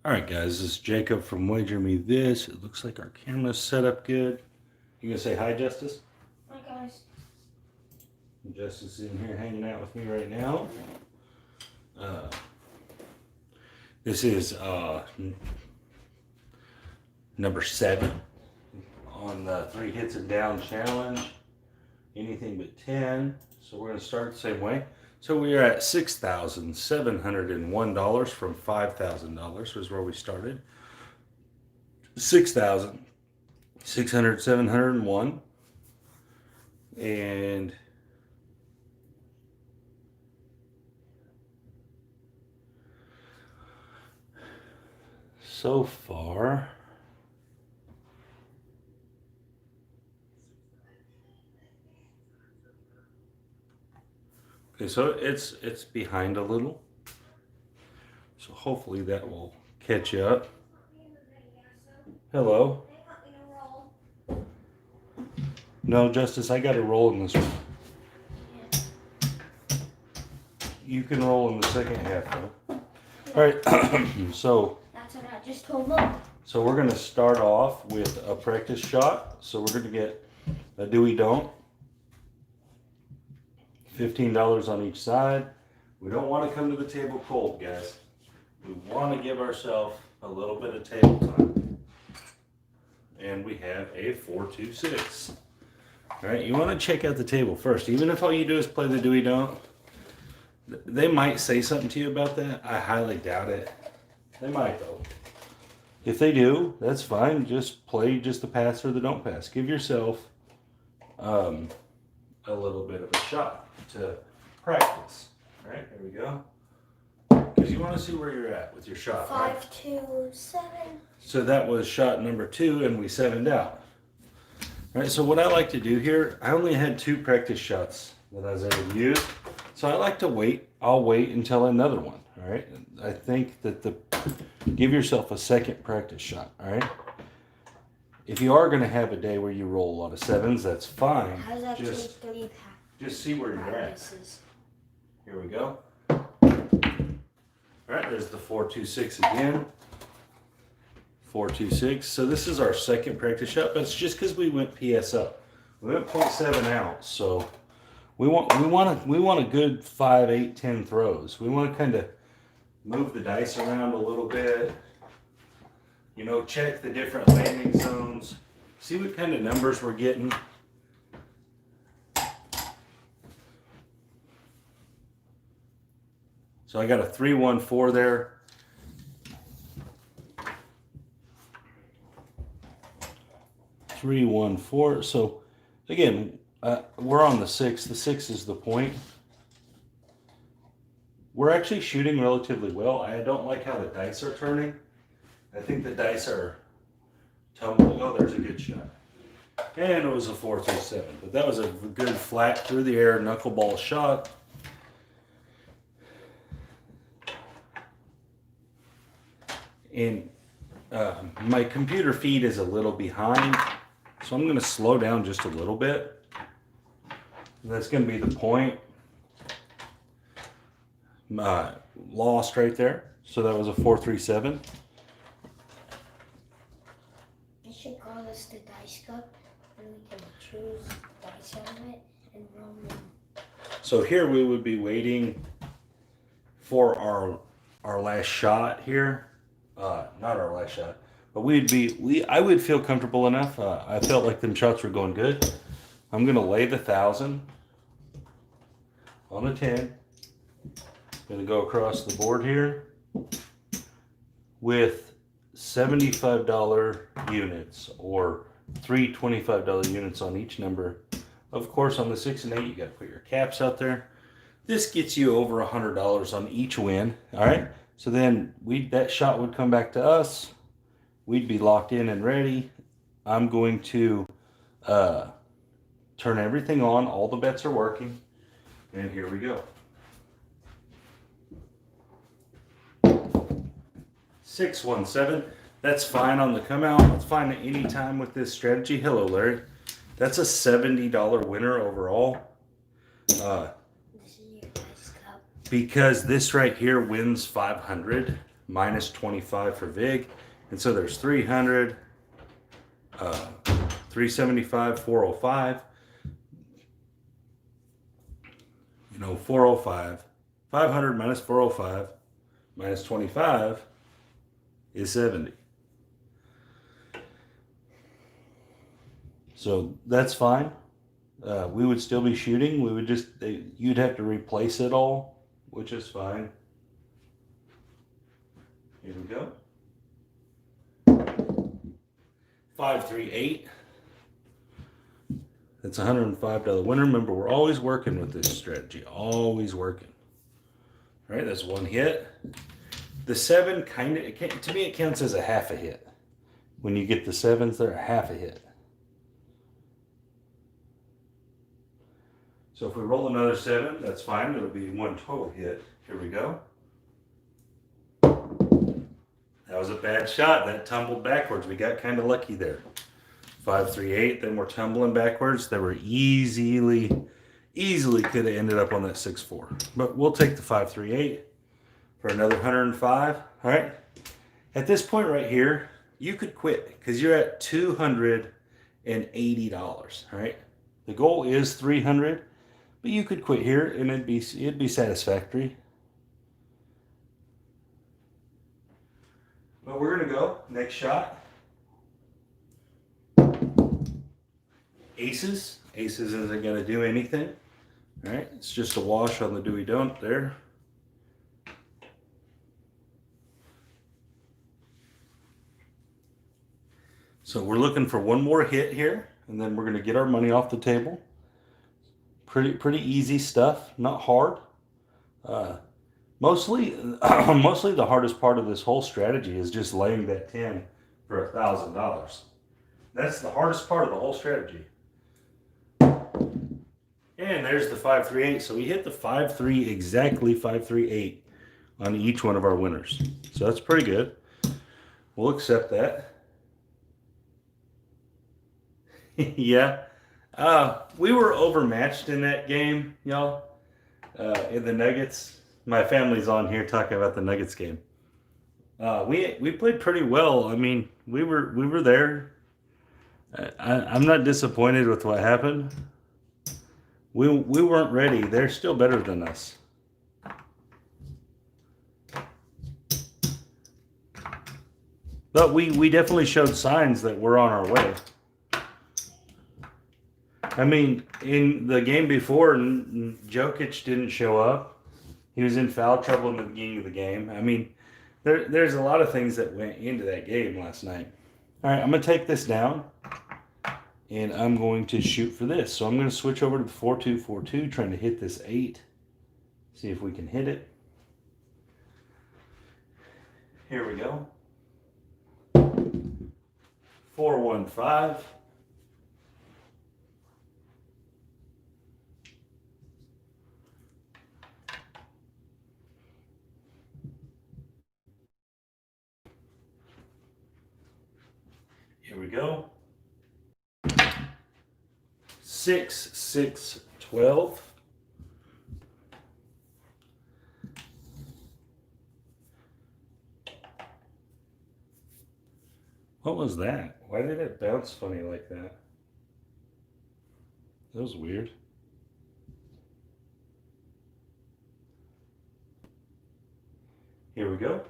All right, guys, this is Jacob from Wager Me This. It looks like our camera's set up good. You gonna say hi, Justice? Hi, guys. Justice is in here hanging out with me right now. This is number 7 on the 3 hits and down challenge. Anything but 10. So we're gonna start the same way. So we are at $6,701 from $5,000 was where we started. 6,701, and so far okay, so it's behind a little, so hopefully that will catch you up. Hello. No, Justice, I got to roll in this one. You can roll in the second half, though. All right, so That's what I just told Mom. so we're going to start off with a practice shot. So we're going to get a do-we-don't. $15 on each side. We don't want to come to the table cold, guys. We want to give ourselves a little bit of table time. And we have a 4-2-6. All right, you want to check out the table first. Even if all you do is play the do-we-don't, they might say something to you about that. I highly doubt it. They might, though. If they do, that's fine. Just play just the pass or the don't pass. Give yourself a little bit of a shot to practice. All right, here we go. Because you want to see where you're at with your shot. 5, 2, 7. So that was shot number 2, and we 7'd out. All right, so what I like to do here, I only had 2 practice shots that I was able to use. So I like to wait. I'll wait until another one. All right. I think that give yourself a second practice shot. All right. If you are going to have a day where you roll a lot of 7s, that's fine. How's that Just see where you're at. Here we go. All right. There's the 4-2-6 again. 4-2-6. So this is our second practice shot, but it's just because we went PS up. We went 0.7 out, so we want a good 5, 8, 10 throws. We want to kind of move the dice around a little bit. You know, check the different landing zones. See what kind of numbers we're getting. So I got a 3-1-4 there. Three, 1, 4. So again, we're on the 6. The 6 is the point. We're actually shooting relatively well. I don't like how the dice are turning. I think the dice are tumbling. Oh, there's a good shot. And it was a 4-2-7. But that was a good flat through the air knuckleball shot. And my computer feed is a little behind. So I'm going to slow down just a little bit. And that's going to be the point. Lost right there. So that was a 4-3-7. You should call this the dice cup, and we can choose dice out of it and roll them. So here we would be waiting for our last shot here. Not our last shot, but I would feel comfortable enough. I felt like them shots were going good. I'm gonna lay the 1,000 on a 10. Gonna go across the board here with $75 units, or 3 $25 units on each number. Of course, on the 6 and 8, you gotta put your caps out there. This gets you over $100 on each win. All right. So then that shot would come back to us. We'd be locked in and ready. I'm going to turn everything on. All the bets are working. And here we go. 6-1-7. That's fine on the come out. That's fine at any time with this strategy. Hello, Larry. That's a $70 winner overall. This is your dice cup. Because this right here wins 500. minus 25 for Vig. And so there's 300, 375, 405. 405. 500 minus 405 minus 25 is 70. So that's fine. We would still be shooting. We would just, you'd have to replace it all, which is fine. Here we go. 538. That's $105 winner. Remember, we're always working with this strategy. Always working. All right, that's one hit. The 7 kind of, to me, it counts as a half a hit. When you get the 7s, they're a half a hit. So if we roll another 7, that's fine. It'll be one total hit. Here we go. That was a bad shot. That tumbled backwards. We got kind of lucky there. 538. Then we're tumbling backwards. They were easily could have ended up on that 6-4. But we'll take the 538 for another 105. All right. At this point right here, you could quit because you're at $280. All right. The goal is 300, but you could quit here and it'd be satisfactory. But we're gonna go next shot. Aces. Aces isn't gonna do anything. All right, it's just a wash on the do we don't there. So we're looking for one more hit here, and then we're gonna get our money off the table. Pretty easy stuff, not hard. Mostly the hardest part of this whole strategy is just laying that 10 for $1,000. That's the hardest part of the whole strategy. And there's the 538. So we hit the 5-3, exactly 538 on each one of our winners. So that's pretty good. We'll accept that. Yeah. We were overmatched in that game, y'all. In the Nuggets. My family's on here talking about the Nuggets game. We played pretty well. I mean, we were there. I'm not disappointed with what happened. We weren't ready. They're still better than us. But we definitely showed signs that we're on our way. I mean, in the game before, Jokic didn't show up. He was in foul trouble in the beginning of the game. I mean, there's a lot of things that went into that game last night. All right, I'm going to take this down, and I'm going to shoot for this. So I'm going to switch over to the 4-2-4-2, trying to hit this 8. See if we can hit it. Here we go. 4-1-5. Here we go. 6-6-12. What was that? Why did it bounce funny like that? That was weird. Here we go.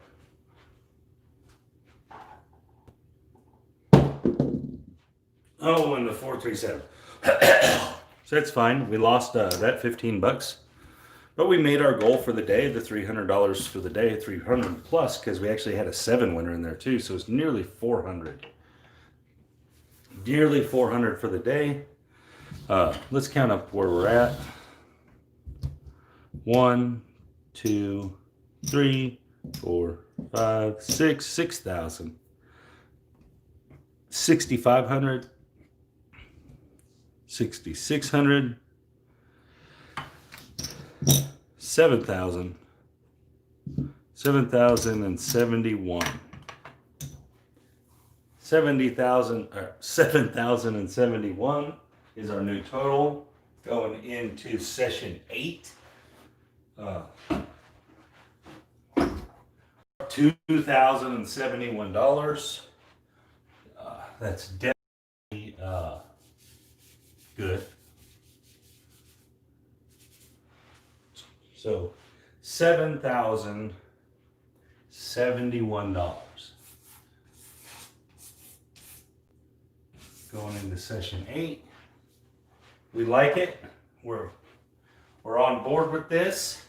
Oh, and the 4-3-7. So that's fine. We lost that $15, but we made our goal for the day, the $300 for the day, 300 plus, because we actually had a 7 winner in there too. So it's nearly 400. Nearly 400 for the day. Let's count up where we're at. 1, 2, 3, 4, 5, 6, 6,000. 6,500. 6,600, 7,000, 7,071, 7,071 is our new total going into session 8. $2,071. That's definitely good. So $7,071. Going into session 8. We like it. We're on board with this.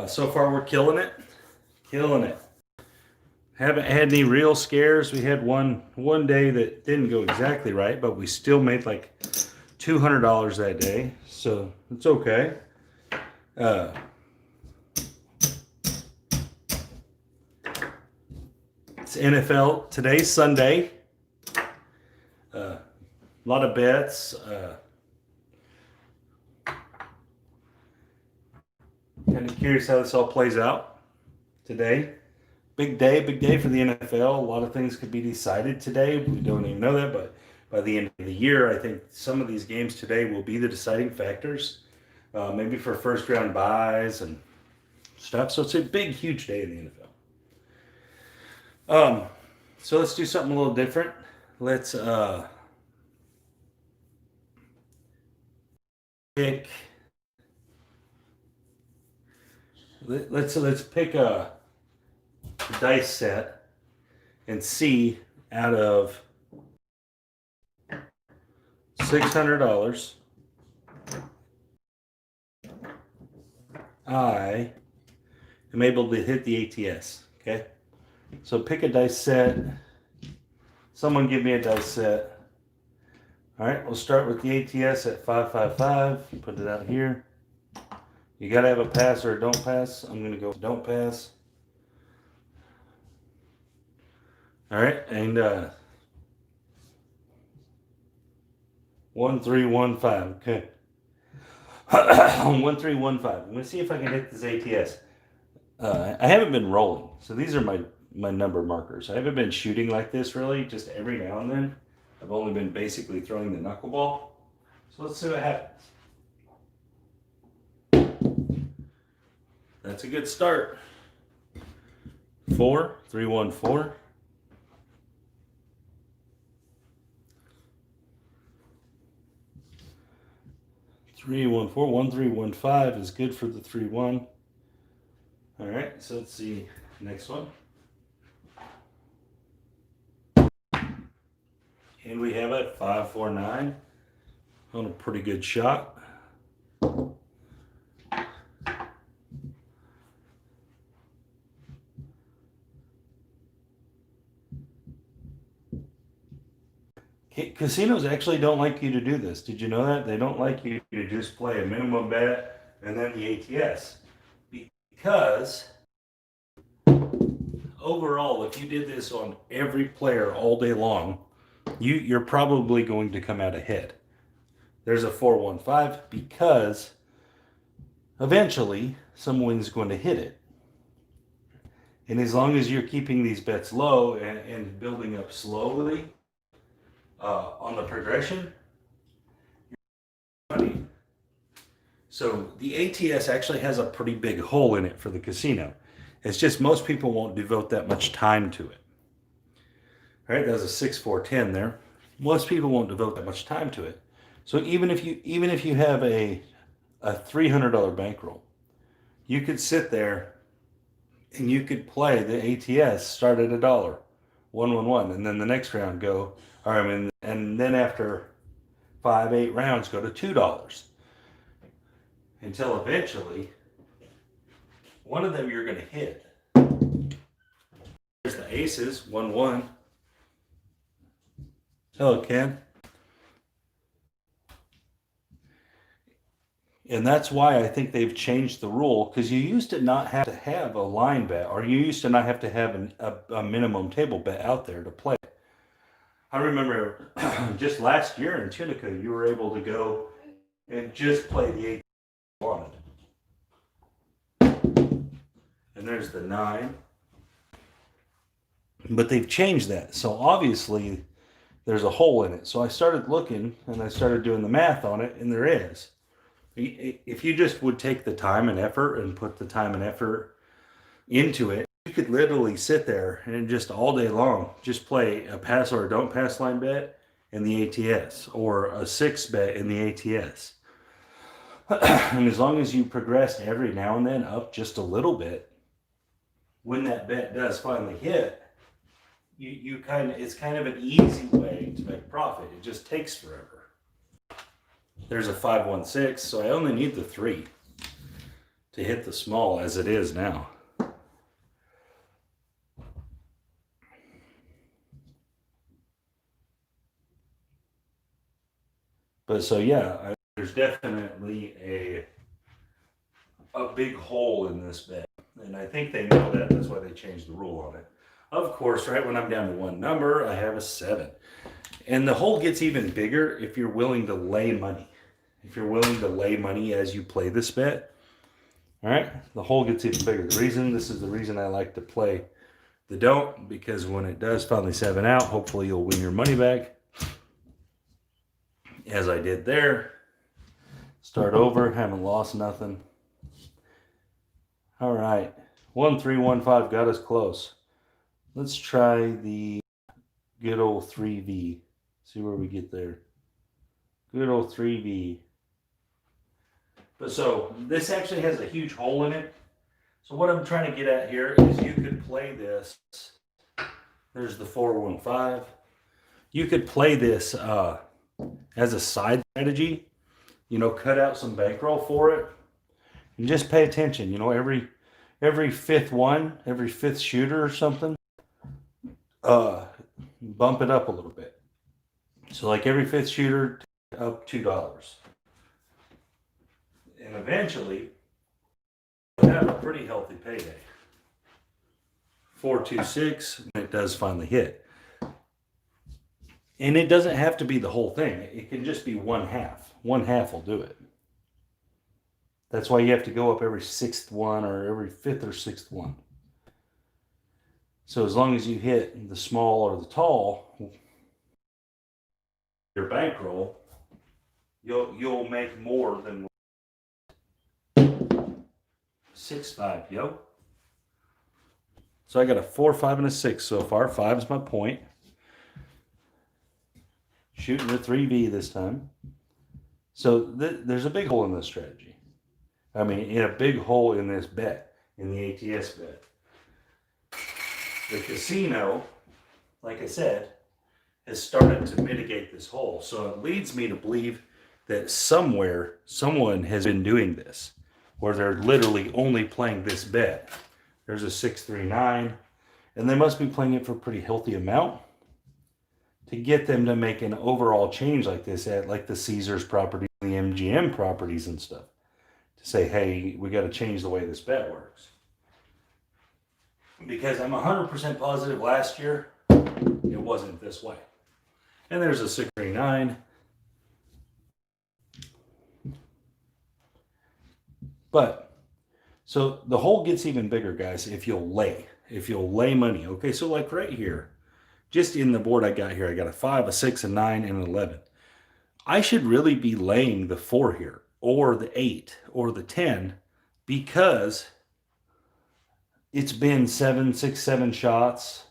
So far we're killing it. Killing it. Haven't had any real scares. We had one day that didn't go exactly right, but we still made like $200 that day. So it's okay. It's NFL. Today's Sunday. A lot of bets. Kind of curious how this all plays out today. Big day for the NFL. A lot of things could be decided today. We don't even know that, but by the end of the year, I think some of these games today will be the deciding factors. Maybe for first round buys and stuff. So it's a big, huge day in the NFL. So let's do something a little different. Let's pick. Let's pick a dice set and see out of $600 I am able to hit the ATS. Okay, so pick a dice set. Someone give me a dice set. All right, we'll start with the ATS at 555. Put it out here. You gotta have a pass or a don't pass. I'm gonna go don't pass. All right, and 1315. Okay. 1315. I'm gonna see if I can hit this ATS. I haven't been rolling, so these are my number markers. I haven't been shooting like this really, just every now and then. I've only been basically throwing the knuckleball. So let's see what happens. That's a good start. 4, 3, 1, 4. 3, 1, 4. 1, 3, 1, 5 is good for the 3, 1. All right, so let's see next one. And we have it 5, 4, 9 on a pretty good shot. Casinos actually don't like you to do this. Did you know that? They don't like you to just play a minimum bet and then the ATS. Because overall, if you did this on every player all day long, you're probably going to come out ahead. There's a 4-1-5 because eventually someone's going to hit it. And as long as you're keeping these bets low and building up slowly on the progression, you're money. So the ATS actually has a pretty big hole in it for the casino. It's just most people won't devote that much time to it. All right, that was a 6, 4, 10 there. Most people won't devote that much time to it. So even if you have a $300 bankroll, you could sit there and you could play the ATS start at $1, 1, 1, 1, and then the next round go. And then after 5, 8 rounds, go to $2 until eventually one of them you're going to hit. There's the aces, 1, 1. Hello, Ken. And that's why I think they've changed the rule, because you used to not have to have a line bet, or you used to not have to have a minimum table bet out there to play. I remember just last year in Tunica, you were able to go and just play the 8 you wanted. And there's the 9. But they've changed that. So obviously there's a hole in it. So I started looking and I started doing the math on it, and there is. If you just would take the time and effort and put the time and effort into it, You could literally sit there and just all day long just play a pass or a don't pass line bet in the ATS or a 6 bet in the ATS. And as long as you progress every now and then up just a little bit, when that bet does finally hit, it's kind of an easy way to make profit. It just takes forever. There's a 516, so I only need the 3 to hit the small as it is now. But so yeah, there's definitely a big hole in this bet, and I think they know that. That's why they changed the rule on it. Of course, right when I'm down to one number, I have a 7, and the hole gets even bigger if you're willing to lay money. If you're willing to lay money as you play this bet, all right, the hole gets even bigger. This is the reason I like to play the don't, because when it does finally 7 out, hopefully you'll win your money back, as I did there. Start over, haven't lost nothing. All right, 1315 got us close. Let's try the good old 3V. See where we get there. Good old 3V. But so this actually has a huge hole in it. So what I'm trying to get at here is you could play this. There's the 415. You could play this as a side strategy. You know, cut out some bankroll for it, and just pay attention. You know, every fifth one, every fifth shooter or something, bump it up a little bit. So like every fifth shooter, up $2, and eventually you'll have a pretty healthy payday. 426 when it does finally hit. And it doesn't have to be the whole thing. It can just be one half. One half will do it. That's why you have to go up every 6th one or every 5th or 6th one. So as long as you hit the small or the tall, your bankroll, you'll make more than 6-5, yo. So I got a 4, 5, and a 6 so far. 5 is my point. Shooting the 3V this time. So there's a big hole in this strategy. I mean, in a big hole in this bet, in the ATS bet. The casino, like I said, has started to mitigate this hole. So it leads me to believe that somewhere, someone has been doing this, where they're literally only playing this bet. There's a 639, and they must be playing it for a pretty healthy amount to get them to make an overall change like this at like the Caesars property, the MGM properties and stuff. To say, hey, we got to change the way this bet works. Because I'm 100% positive last year, it wasn't this way. And there's a 639. But, so the hole gets even bigger, guys, if you'll lay money. Okay, so like right here, just in the board I got here, I got a 5, a 6, a 9, and an 11. I should really be laying the 4 here, or the 8, or the 10, because it's been 6, 7 shots.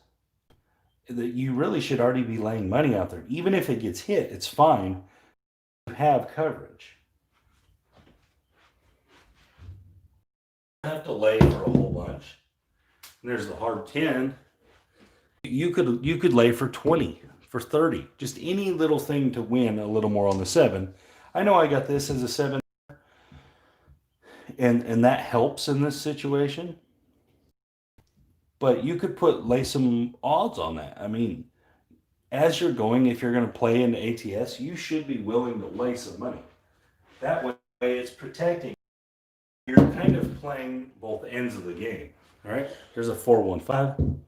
That you really should already be laying money out there. Even if it gets hit, it's fine. You have coverage. You don't have to lay for a whole bunch. And there's the hard 10. You could lay for 20, for 30. Just any little thing to win a little more on the 7. I know I got this as a 7. And that helps in this situation. But you could lay some odds on that. I mean, as you're going, if you're going to play in ATS, you should be willing to lay some money. That way it's protecting. You're kind of playing both ends of the game. All right, there's a 415.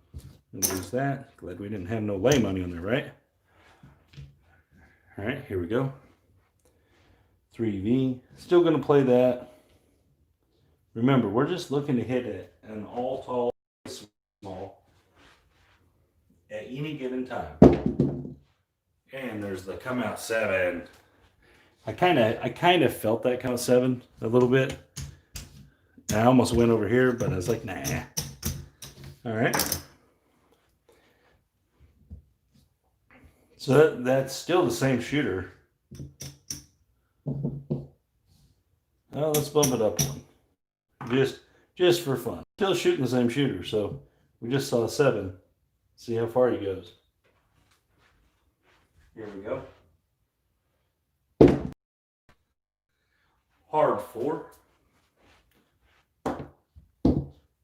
Lose that. Glad we didn't have no lay money on there, right? All right, here we go. 3V. Still going to play that. Remember, we're just looking to hit it an all tall, small at any given time. And there's the come out 7. I kind of felt that come out 7 a little bit. And I almost went over here, but I was like, nah. All right. So that's still the same shooter. Oh, let's bump it up one. Just for fun. Still shooting the same shooter, so we just saw a 7. See how far he goes. Here we go. Hard 4.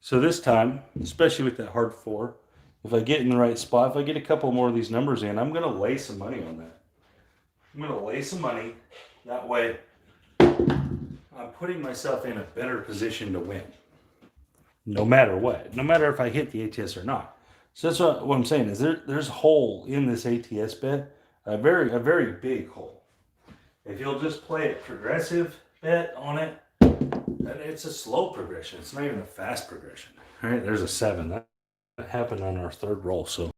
So this time, especially with that hard 4, if I get in the right spot, if I get a couple more of these numbers in, I'm going to lay some money on that. I'm going to lay some money. That way, I'm putting myself in a better position to win. No matter what. No matter if I hit the ATS or not. So that's what I'm saying is there's a hole in this ATS bet. A very big hole. If you'll just play a progressive bet on it, it's a slow progression. It's not even a fast progression. All right, there's a 7. That happened on our third roll, so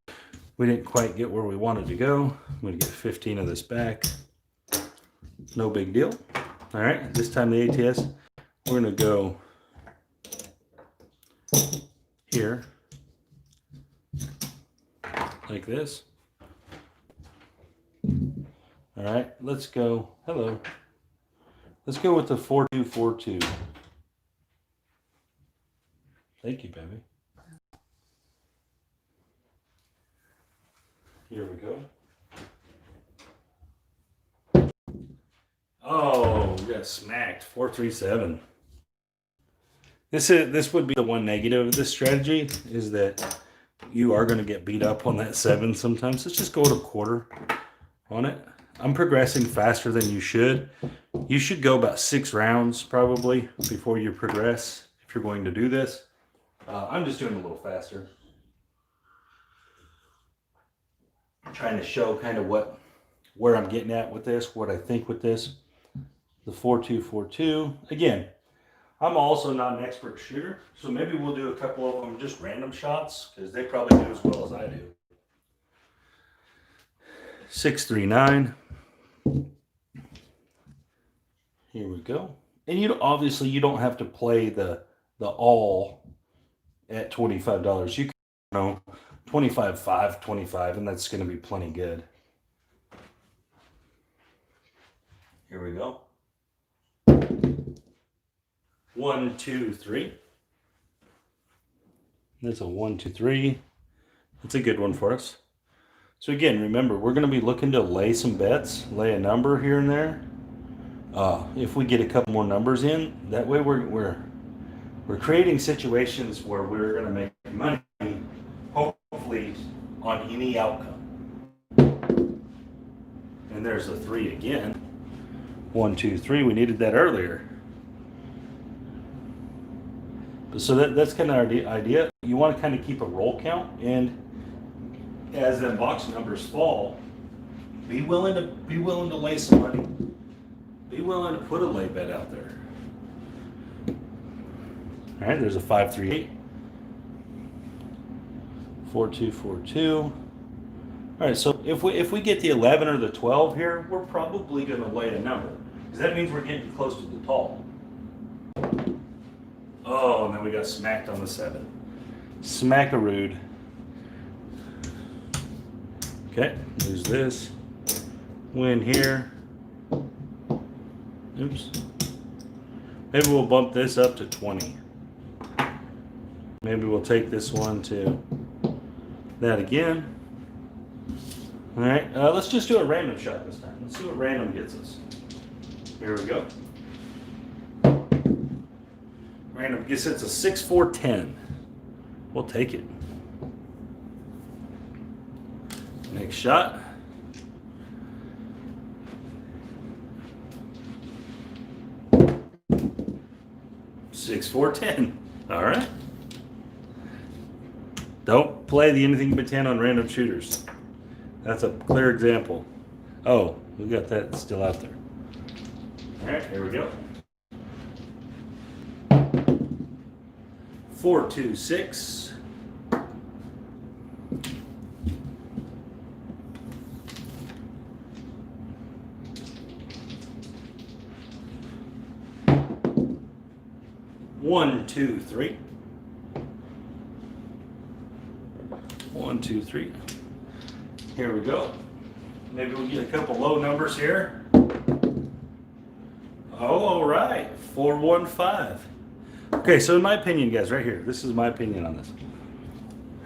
we didn't quite get where we wanted to go. I'm going to get 15 of this back. No big deal. All right, this time the ATS, we're going to go here, like this. All right, let's go. Hello. Let's go with the 4242. Thank you, baby. Here we go. Oh, we got smacked. 437. This would be the one negative of this strategy is that you are going to get beat up on that 7 sometimes. Let's just go to a quarter on it. I'm progressing faster than you should. You should go about 6 rounds probably before you progress if you're going to do this. I'm just doing a little faster. I'm trying to show kind of where I'm getting at with this, what I think with this. The 4242. Again, I'm also not an expert shooter, so maybe we'll do a couple of them just random shots because they probably do as well as I do. 639. Here we go. And obviously you don't have to play the all at $25. You can 25, 5, 25, and that's going to be plenty good. Here we go. 1, 2, 3. That's a 1, 2, 3. That's a good one for us. So again, remember, we're going to be looking to lay some bets, lay a number here and there. If we get a couple more numbers in, that way we're creating situations where we're going to make money, hopefully, on any outcome. And there's a 3 again. 1, 2, 3. We needed that earlier. So that's kind of our idea. You want to kind of keep a roll count, and as the box numbers fall, be willing to lay some money. Be willing to put a lay bet out there. All right, there's a 538. 4242. All right, so if we get the 11 or the 12 here, we're probably going to lay a number because that means we're getting close to the tall. Oh, and then we got smacked on the 7. Smackarood. Okay, lose this. Win here. Oops. Maybe we'll bump this up to 20. Maybe we'll take this one to that again. All right, let's just do a random shot this time. Let's see what random gets us. Here we go. Random gets us a 6, 4, 10. We'll take it. Next shot. Six, 4, 10. All right. Don't play the anything but 10 on random shooters. That's a clear example. Oh, we got that still out there. All right, here we go. 4, 2, 6. One, 2, 3. 1, 2, 3. Here we go. Maybe we'll get a couple low numbers here. Oh, all right, 415. Okay, so in my opinion, guys, right here, this is my opinion on this.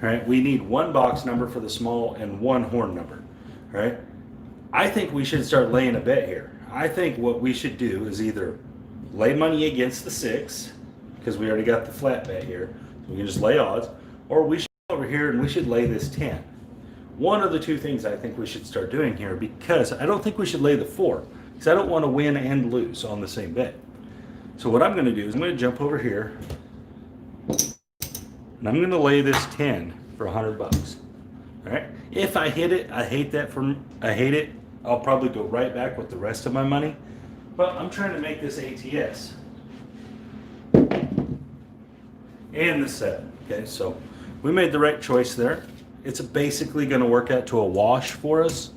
All right, we need one box number for the small and one horn number. All right, I think we should start laying a bet here. I think what we should do is either lay money against the 6, because we already got the flat bet here, so we can just lay odds, or we should go over here and we should lay this 10. One of the two things I think we should start doing here, because I don't think we should lay the 4, because I don't want to win and lose on the same bet. So what I'm going to do is I'm going to jump over here, and I'm going to lay this 10 for $100. All right. If I hit it, I hate it. I'll probably go right back with the rest of my money. But I'm trying to make this ATS. And the 7. Okay, so we made the right choice there. It's basically going to work out to a wash for us,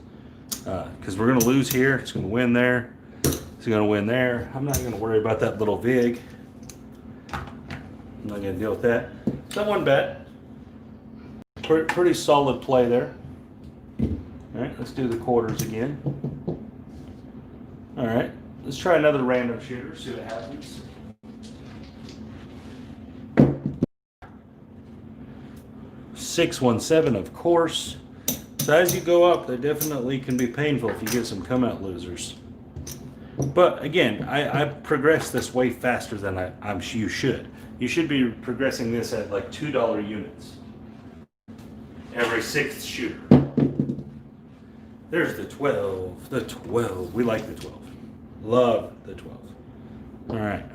because we're going to lose here. It's going to win there. It's going to win there. I'm not going to worry about that little VIG. I'm not going to deal with that. So one bet. Pretty solid play there. All right, let's do the quarters again. All right, let's try another random shooter, see what happens. $617, of course. So as you go up, they definitely can be painful if you get some come-out losers. But again, I progress this way faster than you should. You should be progressing this at like $2 units every 6th shooter. There's the 12. The 12. We like the 12. Love the 12. All right.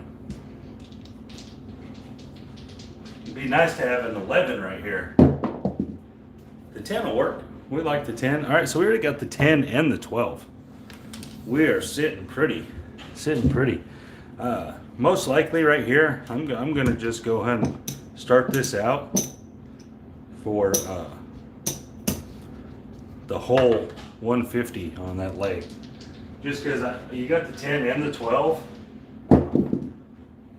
It'd be nice to have an 11 right here. The 10 will work. We like the 10. All right, so we already got the 10 and the 12. We are sitting pretty. Sitting pretty. Most likely right here, I'm going to just go ahead and start this out for the whole 150 on that leg. Just because you got the 10 and the 12, and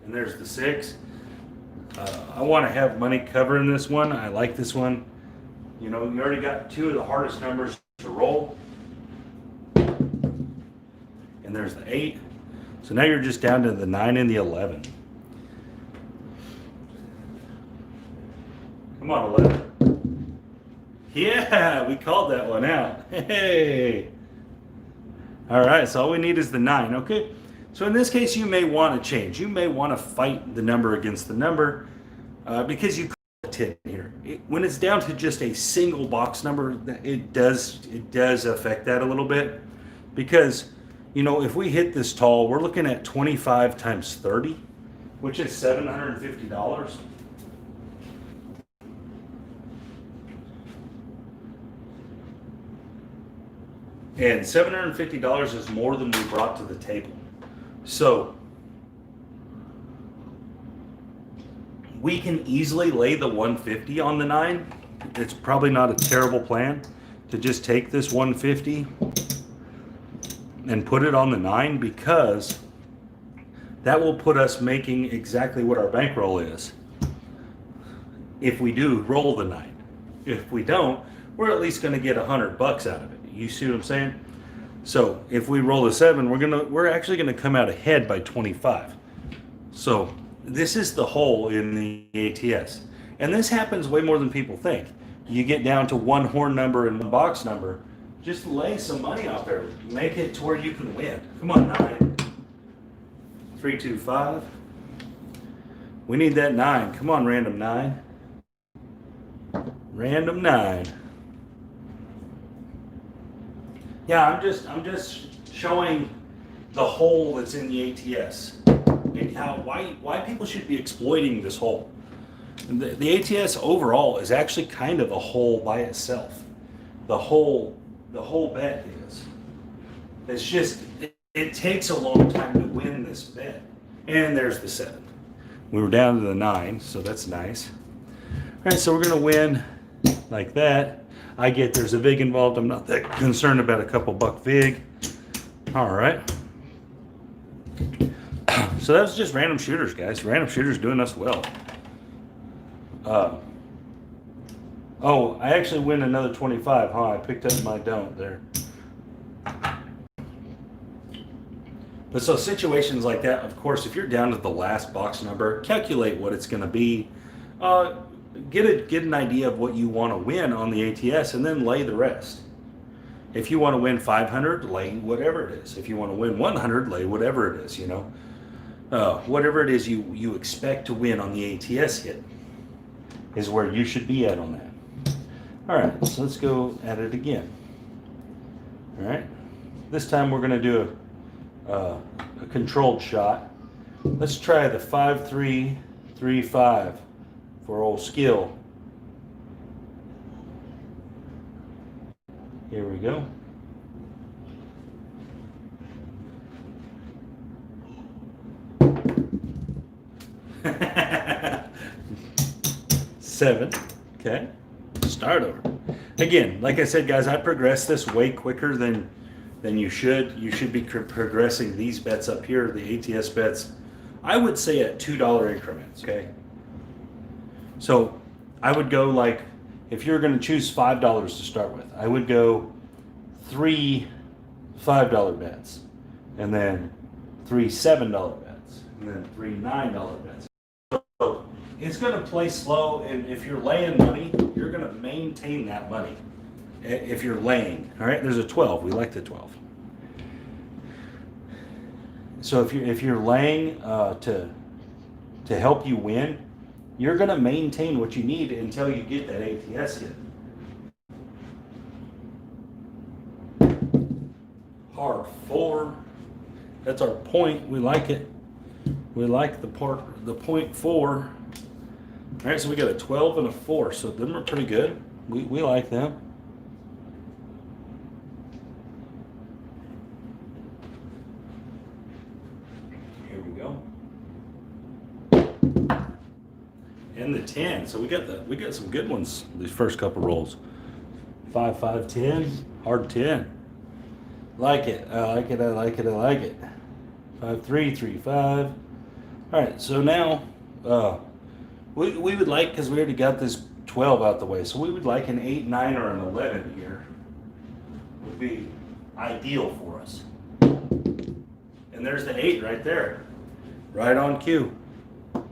there's the 6. I want to have money covering this one. I like this one. You know, you already got 2 of the hardest numbers to roll. And there's the 8. So now you're just down to the 9 and the 11. Come on, 11. Yeah, we called that one out. Hey. All right, so all we need is the 9, okay? So in this case, you may want to change. You may want to fight the number against the number because you call it 10 here. When it's down to just a single box number, it does affect that a little bit, because you know, if we hit this tall, we're looking at 25 times 30, which is $750. And $750 is more than we brought to the table. So we can easily lay the 150 on the 9. It's probably not a terrible plan to just take this 150 and put it on the 9, because that will put us making exactly what our bankroll is if we do roll the 9. If we don't, we're at least going to get $100 out of it. You see what I'm saying? So if we roll a 7, we're actually gonna come out ahead by 25. So this is the hole in the ATS, and this happens way more than people think. You get down to one horn number and one box number, just lay some money out there. Make it to where you can win. Come on, 9. 3, 2, 5. We need that 9. Come on, random 9. Random 9. Yeah, I'm just showing the hole that's in the ATS and why people should be exploiting this hole. The ATS overall is actually kind of a hole by itself. The whole bet is. It's just it takes a long time to win this bet. And there's the 7. We were down to the 9, so that's nice. All right, so we're gonna win like that. I get there's a VIG involved. I'm not that concerned about a couple buck VIG. All right. So that's just random shooters, guys. Random shooters doing us well. Oh, I actually win another 25, huh? I picked up my don't there. But so situations like that, of course, if you're down to the last box number, calculate what it's going to be. Get an idea of what you want to win on the ATS, and then lay the rest. If you want to win 500, lay whatever it is. If you want to win 100, lay whatever it is. You know, whatever it is you expect to win on the ATS hit is where you should be at on that. All right, so let's go at it again. All right, this time we're going to do a controlled shot. Let's try the 5-3-3-5 for old skill. Here we go. Seven. Okay. Start over. Again, like I said, guys, I progress this way quicker than you should. You should be progressing these bets up here, the ATS bets, I would say at $2 increments, okay? So I would go like, if you're going to choose $5 to start with, I would go 3 $5 bets, and then 3 $7 bets, and then 3 $9 bets. So it's going to play slow, and if you're laying money, you're going to maintain that money. If you're laying, all right, there's a 12. We like the 12. So if you're laying to help you win, you're going to maintain what you need until you get that ATS hit. Par 4. That's our point. We like it. We like the point 4. All right, so we got a 12 and a 4. So them are pretty good. We like them. Here we go. And the 10. So we got some good ones these first couple rolls. 5, 5, 10. Hard 10. Like it. I like it. I like it. I like it. 5, 3, 3, 5. All right. So now we would like, because we already got this 12 out the way, so we would like an 8, 9, or an 11 here. Would be ideal for us. And there's the 8 right there, right on cue. All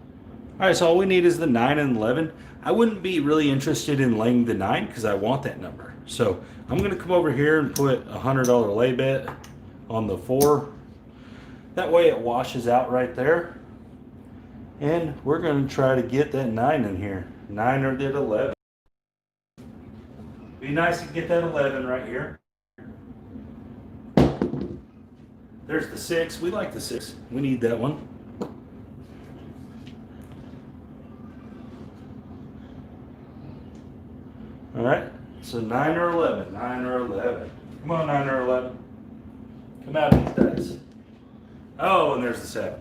right. So all we need is the 9 and 11. I wouldn't be really interested in laying the 9 because I want that number. So I'm going to come over here and put a $100 lay bet on the 4. That way it washes out right there. And we're going to try to get that 9 in here. 9 or that 11. Be nice to get that 11 right here. There's the 6. We like the 6. We need that one. All right. So 9 or 11. 9 or 11. Come on, 9 or 11. Come out of these dice. Oh, and there's the 7.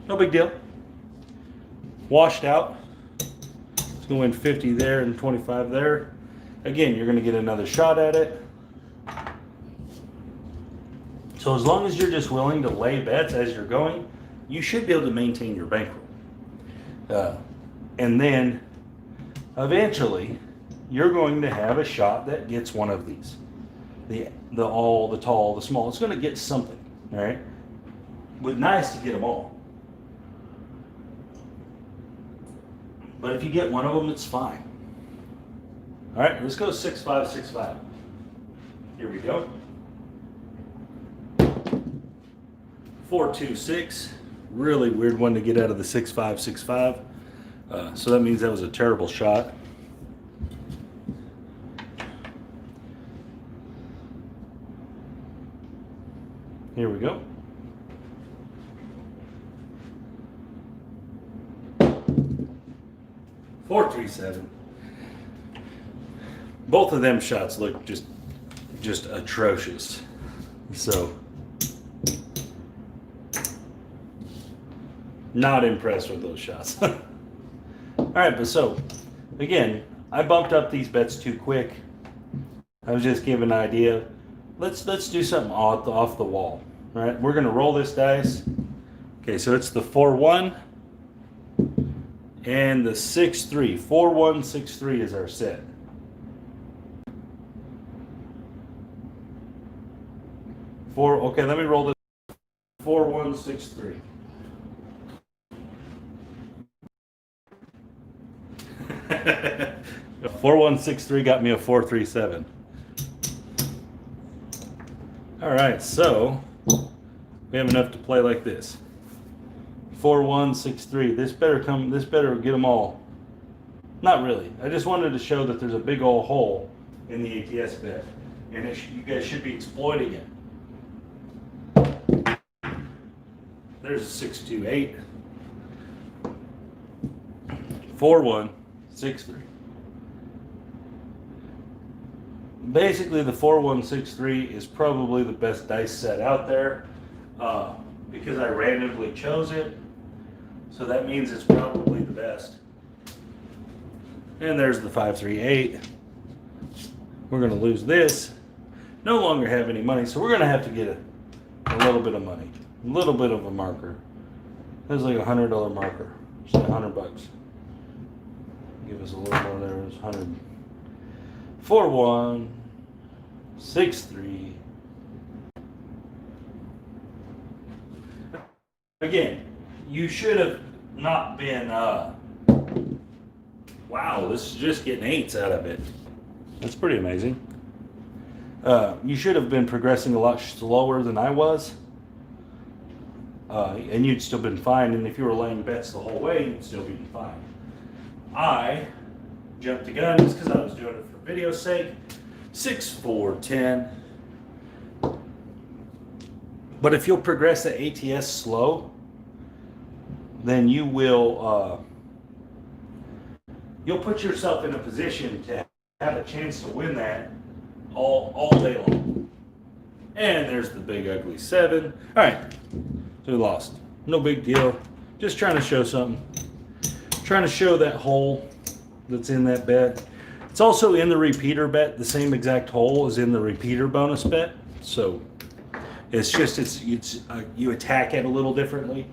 No big deal. Washed out. It's going to win 50 there and 25 there. Again, you're going to get another shot at it. So as long as you're just willing to lay bets as you're going, you should be able to maintain your bankroll. And then eventually you're going to have a shot that gets one of these. The all, the tall, the small. It's going to get something, all right? But nice to get them all. But if you get one of them, it's fine. All right, let's go 6, 5, 6, 5. Here we go. 4, 2, 6. Really weird one to get out of the 6, 5, 6, 5. So that means that was a terrible shot. Here we go. 4, 3, 7. Both of them shots look just atrocious. So not impressed with those shots. All right, but so again, I bumped up these bets too quick. I was just giving an idea. Let's do something off the wall. All right, we're gonna roll this dice. Okay, so it's the 4-1 and the 6-3. 4-1, 6-3 is our set. Okay, let me roll this. 4163. A 4163 got me a 437. All right, so we have enough to play like this. 4163. This better come. This better get them all. Not really. I just wanted to show that there's a big old hole in the ATS bet, and you guys should be exploiting it. There's a 628. 4163. Basically, the 4163 is probably the best dice set out there because I randomly chose it. So that means it's probably the best. And there's the 538. We're going to lose this. No longer have any money, so we're going to have to get a little bit of money. A little bit of a marker. There's like $100 marker. Say $100. Give us a little more there. It's 100. 4163. Again, you should have not been. Wow, this is just getting 8s out of it. That's pretty amazing. You should have been progressing a lot slower than I was. And you'd still been fine. And if you were laying bets the whole way, you'd still be fine. I jumped the gun just because I was doing it for video's sake. 6, 4, 10. But if you'll progress the ATS slow, then you will you'll put yourself in a position to have a chance to win that all day long. And there's the big ugly 7. All right, so we lost. No big deal. Just trying to show something. Trying to show that hole that's in that bet. It's also in the repeater bet. The same exact hole is in the repeater bonus bet. So it's just you attack it a little differently.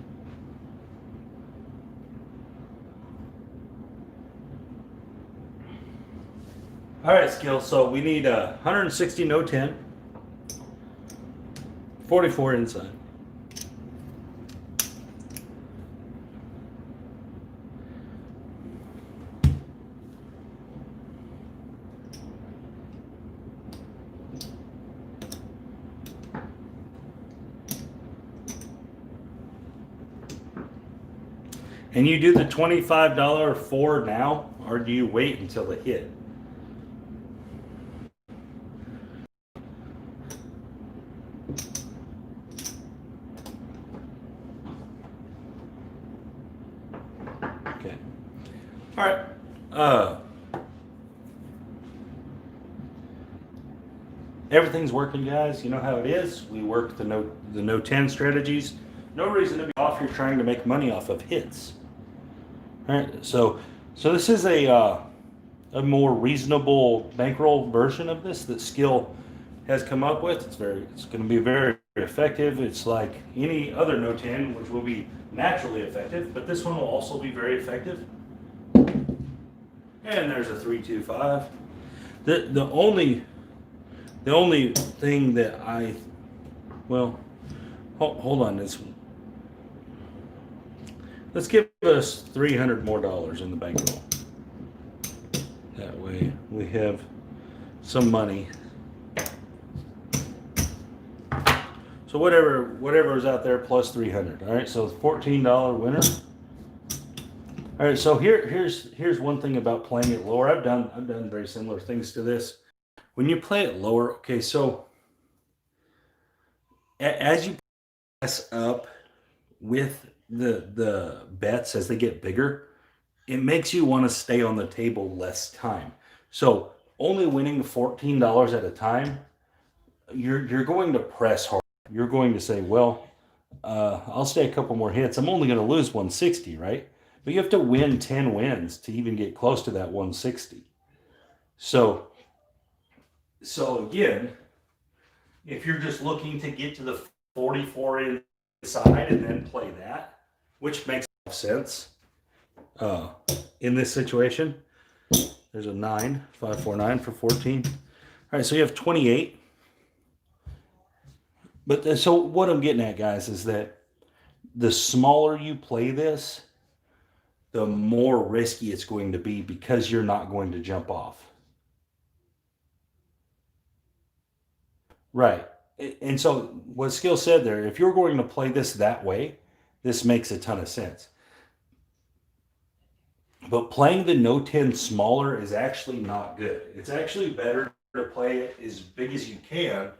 All right, Skill. So we need 160 no 10, 44 inside. And you do the $25 for now, or do you wait until the hit? Okay. All right. Everything's working, guys. You know how it is. We work the no 10 strategies. No reason to be off here trying to make money off of hits. All right, so this is a more reasonable bankroll version of this that Skill has come up with. It's going to be very effective. It's like any other no 10, which will be naturally effective, but this one will also be very effective. And there's a 325. The only thing that hold on. Let's give us $300 more in the bankroll. That way we have some money. So whatever is out there plus 300. All right, so $14 winner. All right, so here's one thing about playing it lower. I've done very similar things to this. When you play it lower, okay, so as you press up with the bets as they get bigger, it makes you want to stay on the table less time. So only winning $14 at a time, you're going to press hard. You're going to say, well, I'll stay a couple more hits. I'm only going to lose 160, right? But you have to win 10 wins to even get close to that 160. So again, if you're just looking to get to the 44 inside and then play that, which makes sense in this situation. There's a 9, 549 for 14. All right, so you have 28. But so what I'm getting at, guys, is that the smaller you play this, the more risky it's going to be because you're not going to jump off. Right. And so what Skill said there, if you're going to play this that way, this makes a ton of sense. But playing the no 10 smaller is actually not good. It's actually better to play it as big as you can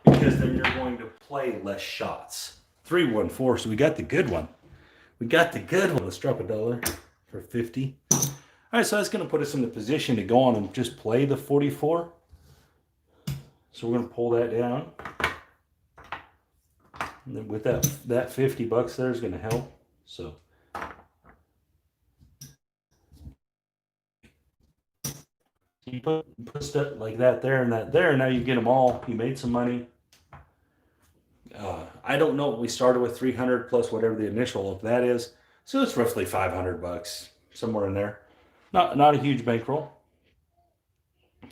because then you're going to play less shots. 314, so we got the good one. We got the good one. Let's drop $1 for 50. All right, so that's going to put us in the position to go on and just play the 44. So we're going to pull that down. And then with that $50 there is going to help. So you put stuff like that there and that there. Now you get them all. You made some money. I don't know. We started with 300 plus whatever the initial of that is. So it's roughly $500, somewhere in there. Not a huge bankroll.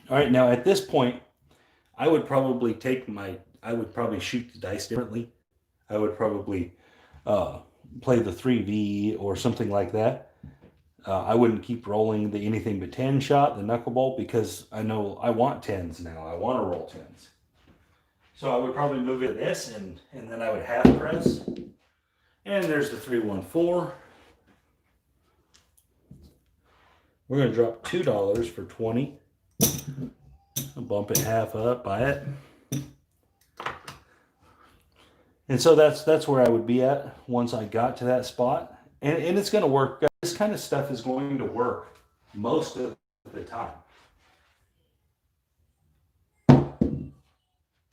All right, now at this point, I would probably shoot the dice differently. I would probably play the 3V or something like that. I wouldn't keep rolling the anything but 10 shot, the knuckleball, because I know I want 10s now. I want to roll 10s. So I would probably move it to this, and then I would half press. And there's the 314. We're going to drop $2 for 20. I'll bump it half up, buy it. And so that's where I would be at once I got to that spot. And it's going to work. This kind of stuff is going to work most of the time.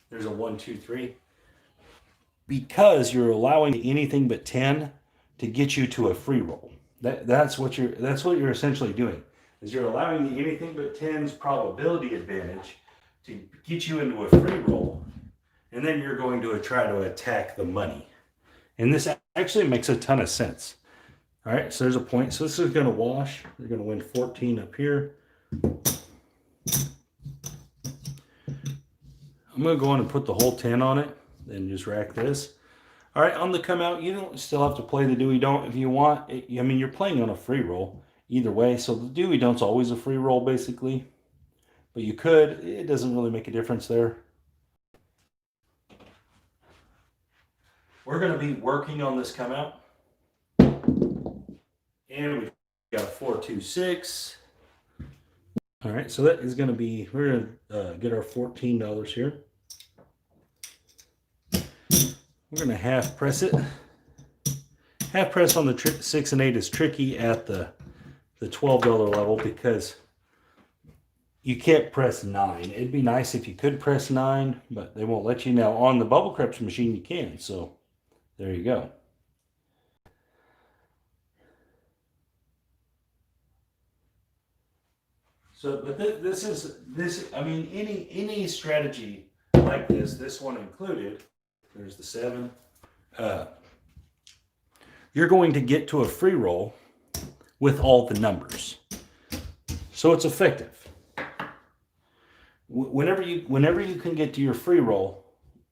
There's a 1, 2, 3. Because you're allowing anything but 10 to get you to a free roll. That's what you're essentially doing. Is you're allowing the anything but 10's probability advantage to get you into a free roll, and then you're going to try to attack the money. And this actually makes a ton of sense. All right, so there's a point. So this is going to wash. They're going to win 14 up here. I'm going to go in and put the whole 10 on it, then just rack this. All right, on the come out, you don't still have to play the do we don't if you want. I mean, you're playing on a free roll either way, so the do we don't's always a free roll basically. But you could, it doesn't really make a difference there. We're going to be working on this come out. And we've got a 4, 2, 6. All right, so that is going to be, we're going to get our $14 here. We're going to half press it. Half press on the 6 and 8 is tricky at the $12 level because you can't press 9. It'd be nice if you could press 9, but they won't let you. Now on the bubble crush machine you can, so there you go. So, but this. I mean, any strategy like this one included. There's the 7. You're going to get to a free roll with all the numbers, so it's effective. Whenever you can get to your free roll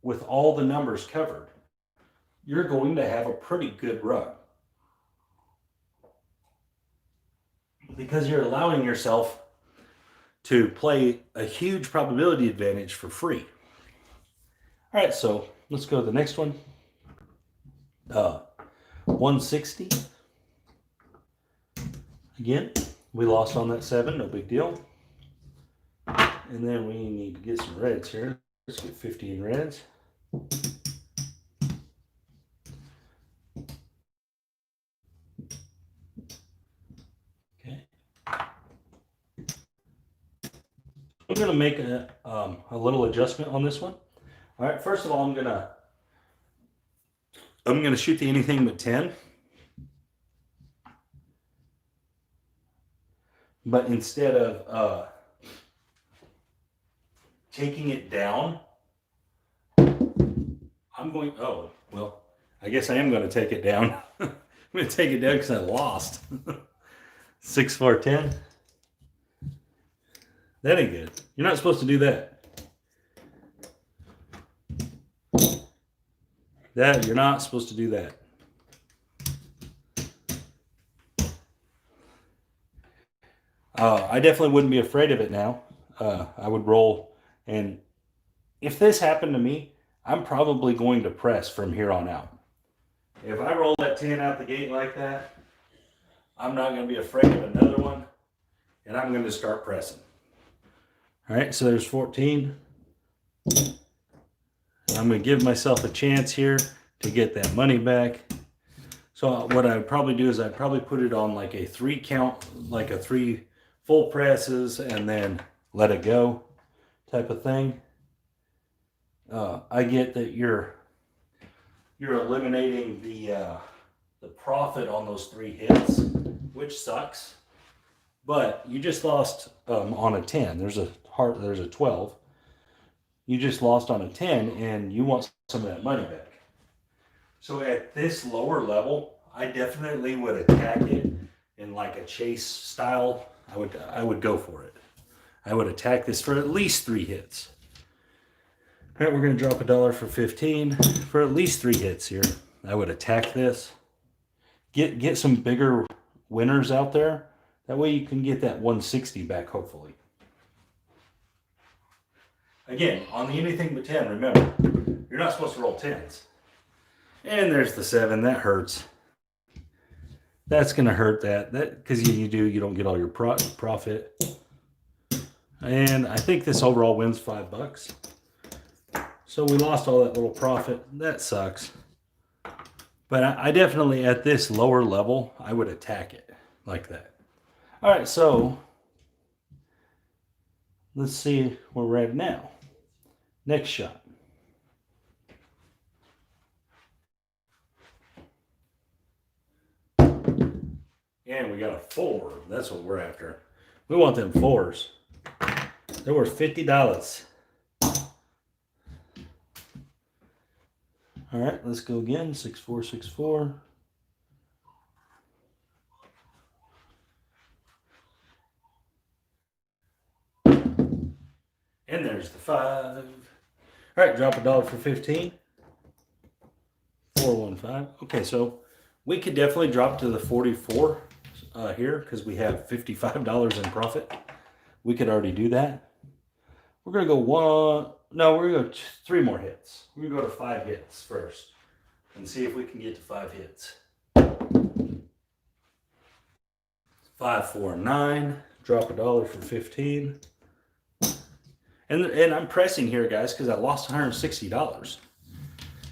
with all the numbers covered, you're going to have a pretty good run because you're allowing yourself to play a huge probability advantage for free. All right, so let's go to the next one. 160. Again, we lost on that 7, no big deal. And then we need to get some reds here. Let's get 50 in reds. Okay. I'm going to make a little adjustment on this one. All right, first of all, I'm going to shoot the anything but 10. But instead of taking it down, I'm going, oh, well, I guess I am going to take it down. I'm going to take it down because I lost. 6, 4, 10. That ain't good. You're not supposed to do that. That you're not supposed to do that. I definitely wouldn't be afraid of it now. I would roll, and if this happened to me, I'm probably going to press from here on out. If I roll that 10 out the gate like that, I'm not going to be afraid of another one, and I'm going to start pressing. All right, so there's 14. I'm going to give myself a chance here to get that money back. So what I'd probably do is I'd probably put it on like a 3 count, like a 3 full presses, and then let it go type of thing. I get that you're eliminating the profit on those 3 hits, which sucks. But you just lost on a 10. There's a 12. You just lost on a 10, and you want some of that money back. So at this lower level, I definitely would attack it in like a chase style. I would go for it. I would attack this for at least 3 hits. All right, we're going to drop $1 for 15 for at least 3 hits here. I would attack this. Get some bigger winners out there. That way you can get that 160 back, hopefully. Again, on the anything but 10, remember, you're not supposed to roll 10s. And there's the 7. That hurts. That's going to hurt that because you don't get all your profit. And I think this overall wins $5. So we lost all that little profit. That sucks. But I definitely, at this lower level, I would attack it like that. All right, so let's see where we're at now. Next shot. And we got a 4. That's what we're after. We want them 4s. They're worth $50. All right, let's go again. 6 4 6 4. And there's the 5. All right, drop $1 for 15. 415. Okay, so we could definitely drop to the 44 here because we have $55 in profit. We could already do that. We're gonna go we're gonna go 3 more hits. We're gonna go to 5 hits first and see if we can get to 5 hits. 5 4 9. Drop $1 for 15. And I'm pressing here, guys, because I lost $160.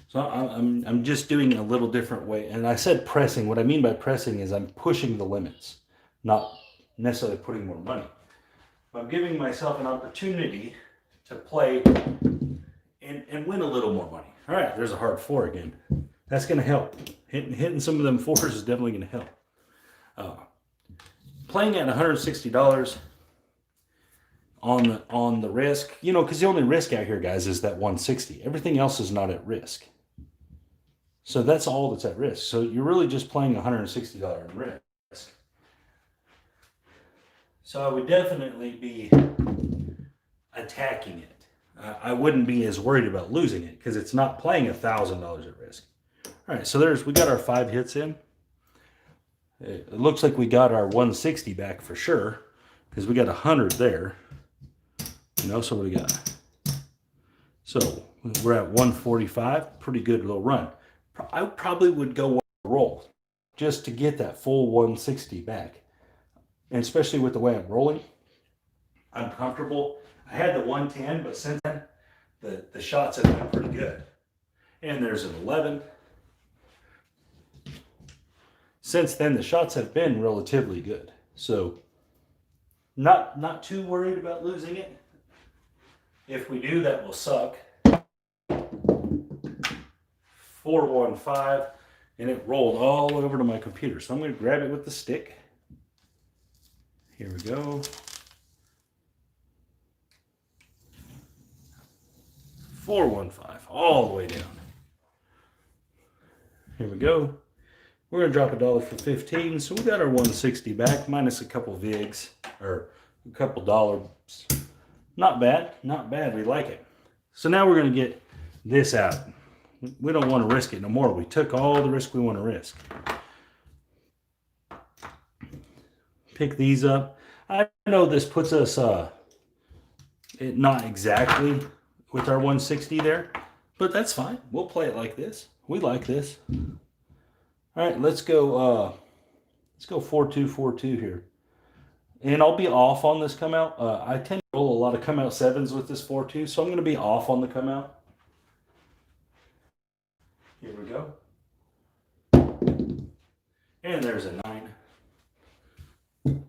So I'm just doing a little different way. And I said pressing. What I mean by pressing is I'm pushing the limits, not necessarily putting more money. I'm giving myself an opportunity to play and win a little more money. All right, there's a hard 4 again. That's going to help. Hitting some of them 4s is definitely going to help. Playing at $160 on the risk, because the only risk out here, guys, is that 160. Everything else is not at risk. So that's all that's at risk. So you're really just playing $160 in risk. So I would definitely be attacking it. I wouldn't be as worried about losing it because it's not playing $1,000 at risk. All right, so we got our 5 hits in. It looks like we got our 160 back for sure because we got 100 there. So what do we got? So we're at 145. Pretty good little run. I probably would go roll just to get that full 160 back. And especially with the way I'm rolling, I'm comfortable. I had the 110, but since then, the shots have been pretty good. And there's an 11. Since then, the shots have been relatively good. So not too worried about losing it. If we do, that will suck. 415, and it rolled all over to my computer. So I'm going to grab it with the stick. Here we go. 415, all the way down. Here we go. We're going to drop $1 for 15. So we got our 160 back, minus a couple VIGs, or a couple dollars. Not bad, not bad. We like it. So now we're going to get this out. We don't want to risk it no more. We took all the risk we want to risk. Pick these up. I know this puts us not exactly with our 160 there, but that's fine. We'll play it like this. We like this. All right, let's go 4-2-4-2 here. And I'll be off on this come out. I tend to roll a lot of come out sevens with this 4-2, so I'm going to be off on the come out. Here we go. And there's a 9.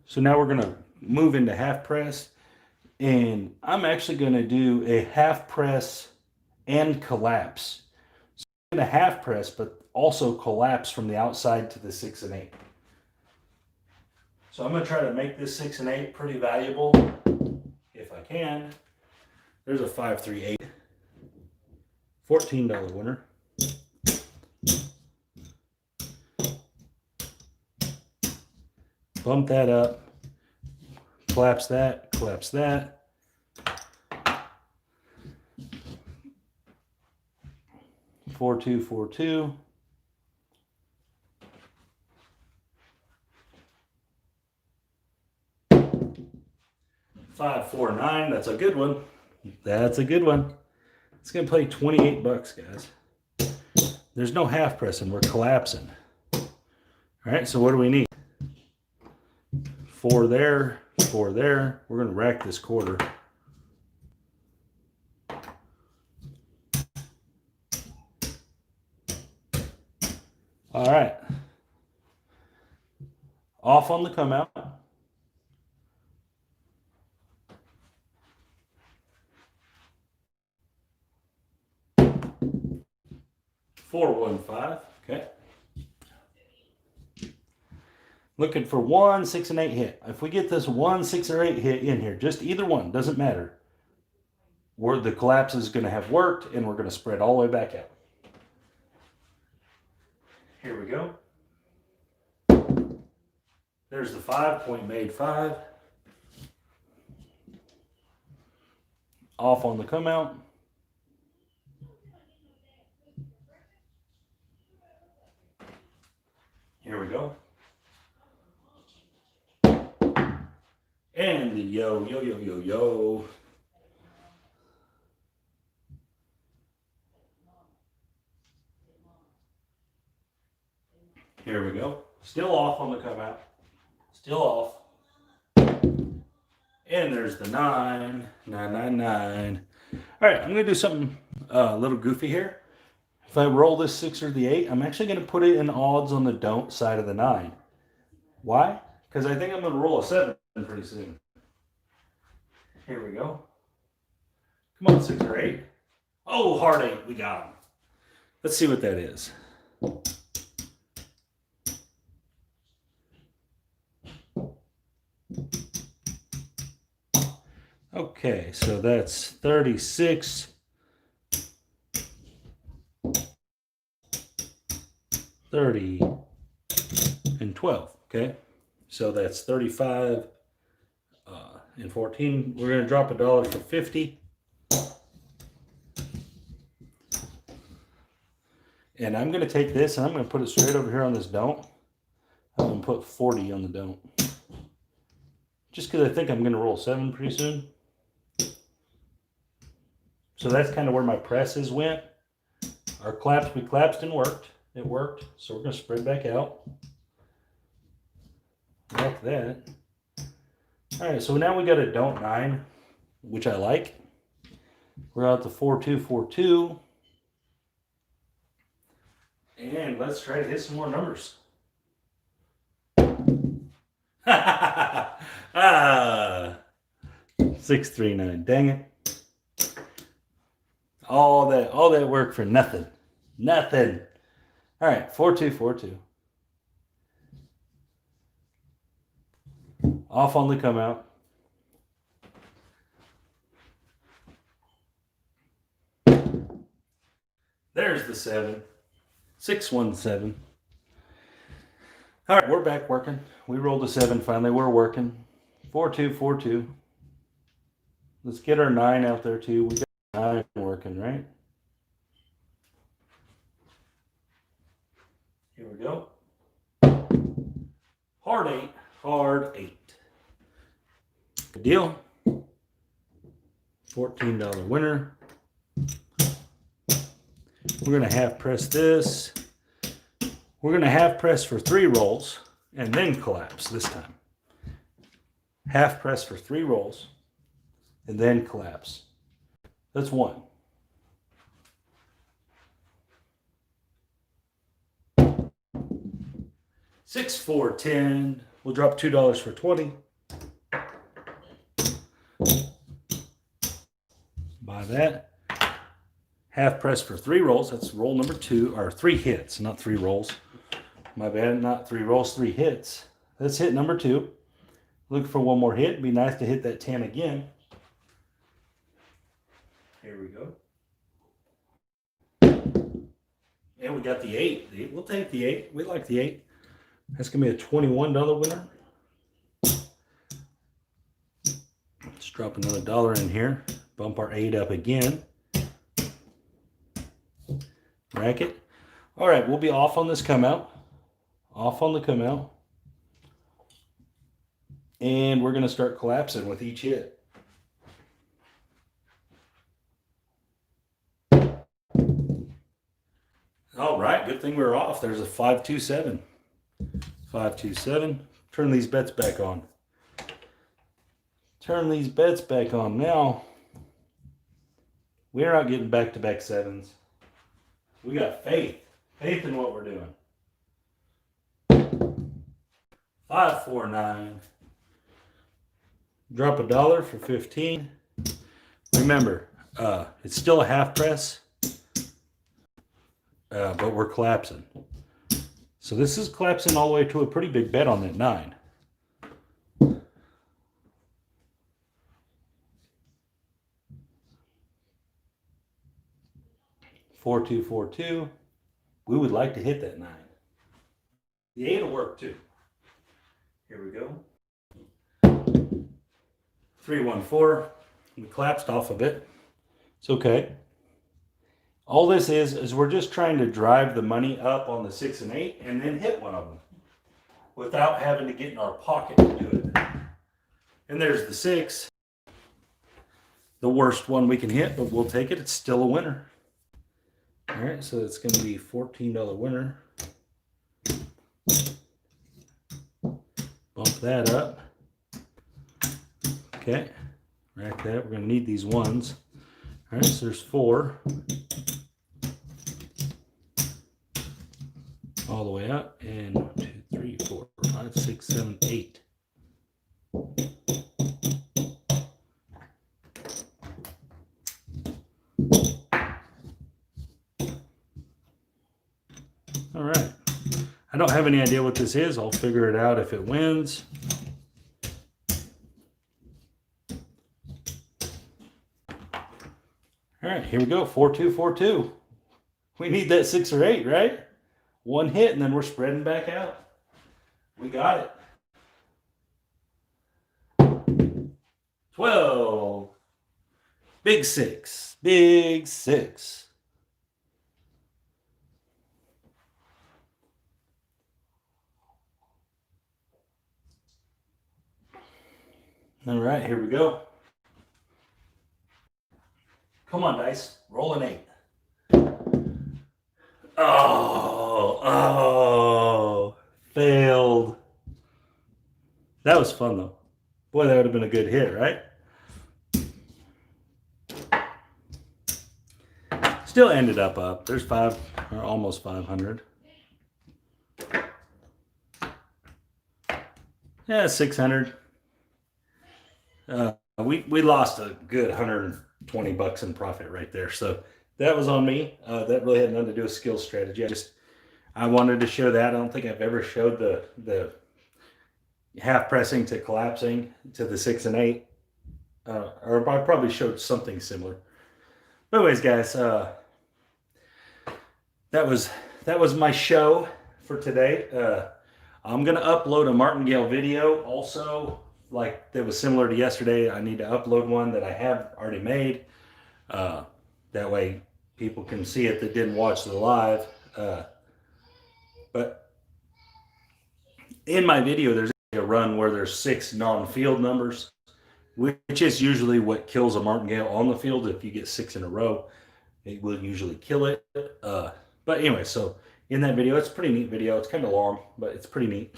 So now we're going to move into half press. And I'm actually going to do a half press and collapse. So I'm going to half press, but also collapse from the outside to the 6 and 8. So I'm going to try to make this 6 and 8 pretty valuable if I can. There's a 5-3-8. $14 winner. Bump that up. Collapse that. Collapse that. Four, two, 4-2. Five, 4-9. That's a good one. That's a good one. It's gonna play $28, guys. There's no half pressing. We're collapsing. All right. So what do we need? 4 there. 4 there. We're gonna rack this quarter. All right. Off on the come out. Four, 1-5. Okay. Looking for 1, 6, and 8 hit. If we get this 1, 6, or 8 hit in here, just either one, doesn't matter. The collapse is going to have worked, and we're going to spread all the way back out. Here we go. There's the 5, point made 5. Off on the come out. Here we go. And the yo, yo, yo, yo, yo. Here we go. Still off on the come out. Still off. And there's the 9, 9, 9, 9. All right, I'm going to do something a little goofy here. If I roll this 6 or the 8, I'm actually going to put it in odds on the don't side of the 9. Why? Because I think I'm going to roll a 7 pretty soon. Here we go. Come on, 6 or 8. Oh, hard 8. We got him. Let's see what that is. Okay, so that's 36, 30, and 12. Okay, so that's 35 and 14. We're going to drop $1 for 50. And I'm going to take this and I'm going to put it straight over here on this don't. I'm going to put 40 on the don't. Just because I think I'm going to roll 7 pretty soon. So that's kind of where my presses went. Our collapse, we collapsed and worked. It worked. So we're going to spread back out. Like that. All right, so now we got a don't 9, which I like. We're out to 4-2-4-2. And let's try to hit some more numbers. 639. Dang it. All that work for nothing. Nothing. All right, 4-2-4-2. Off on the come out. There's the 7. 6-1-7. All right, we're back working. We rolled a 7 finally. We're working. 4-2-4-2. Let's get our 9 out there too. We got 9 working, right? Here we go. Hard 8, hard 8. Good deal. $14 winner. We're going to half press this. We're going to half press for 3 rolls and then collapse this time. Half press for 3 rolls and then collapse. That's 1. Six, 4, 10. We'll drop $2 for 20. Buy that. Half press for 3 rolls. That's roll number 2, or 3 hits, not 3 rolls. My bad, not 3 rolls, 3 hits. That's hit number 2. Look for one more hit. It'd be nice to hit that 10 again. Here we go. And we got the 8. We'll take the 8. We like the 8. That's going to be a $21 winner. Let's drop another $1 in here. Bump our 8 up again. Rack it. All right, we'll be off on this come out. Off on the come out. And we're going to start collapsing with each hit. All right, good thing we were off. There's a 527. 527. Turn these bets back on. Turn these bets back on. Now, we're not getting back-to-back 7s. We got faith. Faith in what we're doing. 549. Drop $1 for 15. Remember, it's still a half press, but we're collapsing. So this is collapsing all the way to a pretty big bet on that 9. Four, 2, 4, 2. We would like to hit that 9. The 8 will work too. Here we go. 3, 1, 4. We collapsed off of it. It's okay. All this is we're just trying to drive the money up on the 6 and 8 and then hit one of them without having to get in our pocket to do it. And there's the 6. The worst one we can hit, but we'll take it. It's still a winner. All right, so it's going to be $14 winner. Bump that up. Okay, rack that. We're going to need these ones. All right, so there's 4. All the way up. And 1, 2, 3, 4, 5, 6, 7, 8. All right. I don't have any idea what this is. I'll figure it out if it wins. All right, here we go. 4, 2, 4, 2. We need that 6 or 8, right? One hit, and then we're spreading back out. We got it. 12. Big 6. Big 6. All right, here we go. Come on, dice. Roll an 8. Oh, failed. That was fun, though. Boy, that would have been a good hit, right? Still ended up. There's 5, or almost 500. Yeah, 600. We lost a good $120 in profit right there. So that was on me. That really had nothing to do with skill strategy. I wanted to show that. I don't think I've ever showed the half pressing to collapsing to the 6 and 8. Or I probably showed something similar. But anyways, guys, that was my show for today. I'm gonna upload a martingale video also, like that was similar to yesterday. I need to upload one that I have already made. That way people can see it that didn't watch the live. But in my video, there's a run where there's 6 non-field numbers, which is usually what kills a martingale on the field. If you get 6 in a row, it will usually kill it. But anyway, so in that video, it's a pretty neat video. It's kind of long, but it's pretty neat.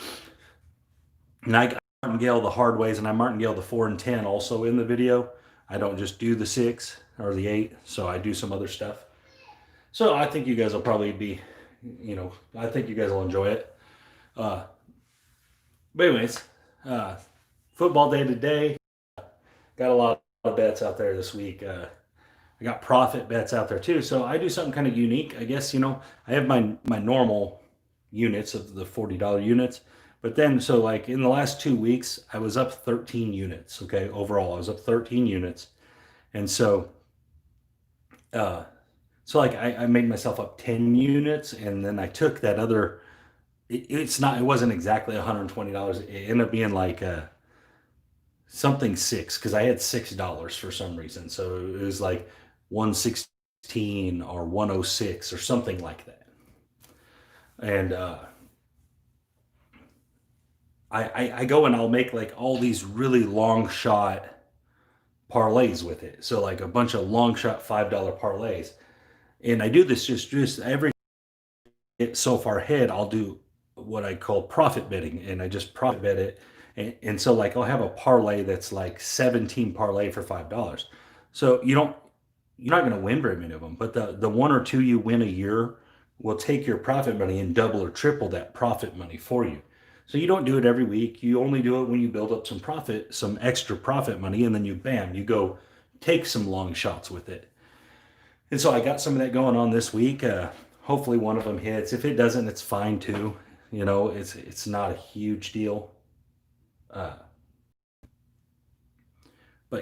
And I martingale the hard ways, and I martingale the 4 and 10 also in the video. I don't just do the 6 or the 8, so I do some other stuff. So I think you guys will probably be, I think you guys will enjoy it. But anyways, football day today. Got a lot of bets out there this week. I got profit bets out there too. So I do something kind of unique. I guess, I have my normal units of the $40 units. But then, so like in the last 2 weeks, I was up 13 units. Okay. Overall, I was up 13 units. And so, like I made myself up 10 units, and then I took that other, it wasn't exactly $120. It ended up being like, something 6, because I had $6 for some reason. So it was like 116 or 106 or something like that. And I go and I'll make like all these really long shot parlays with it. So like a bunch of long shot $5 parlays. And I do this just every so far ahead, I'll do what I call profit betting, and I just profit bet it. And so like I'll have a parlay that's like 17 parlay for $5. So you're not going to win very many of them, but the 1 or 2 you win a year will take your profit money and double or triple that profit money for you. So you don't do it every week. You only do it when you build up some extra profit money, and then you go take some long shots with it. And so I got some of that going on this week. Hopefully one of them hits. If it doesn't, it's fine too. It's not a huge deal. But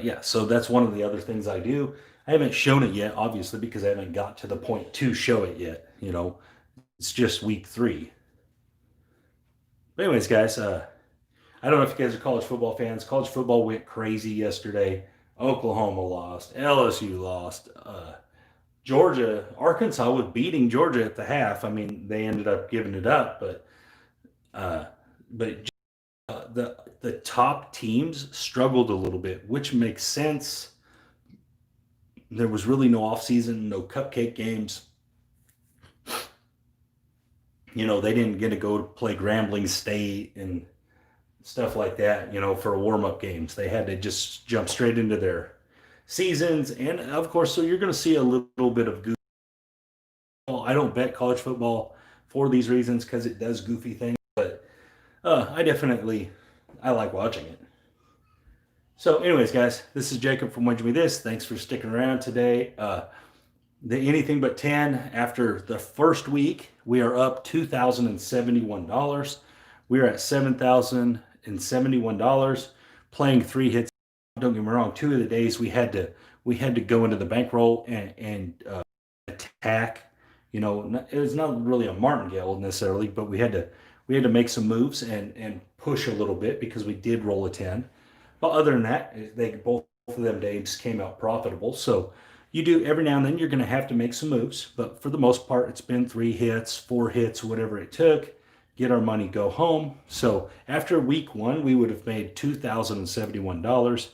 yeah, so that's one of the other things I do. I haven't shown it yet, obviously, because I haven't got to the point to show it yet. It's just week 3. But anyways, guys, I don't know if you guys are college football fans. College football went crazy yesterday. Oklahoma lost. LSU lost. Arkansas was beating Georgia at the half. I mean, they ended up giving it up, but the top teams struggled a little bit, which makes sense. There was really no offseason, no cupcake games. They didn't get to go play Grambling State and stuff like that, for warm-up games. They had to just jump straight into their seasons. And of course, so you're going to see a little bit of goofy. I don't bet college football for these reasons, because it does goofy things, but I like watching it. So anyways, guys, this is Jacob from Wedge Me This. Thanks for sticking around today. The anything but 10, after the first week, we are up $2,071. We are at $7,071 playing 3 hits. Don't get me wrong, 2 of the days we had to go into the bankroll and attack. It was not really a martingale necessarily, but we had to make some moves and push a little bit, because we did roll a 10. But other than that, both of them days came out profitable. So you do, every now and then you're going to have to make some moves, but for the most part, it's been 3 hits, 4 hits, whatever it took. Get our money, go home. So after week 1, we would have made $2,071.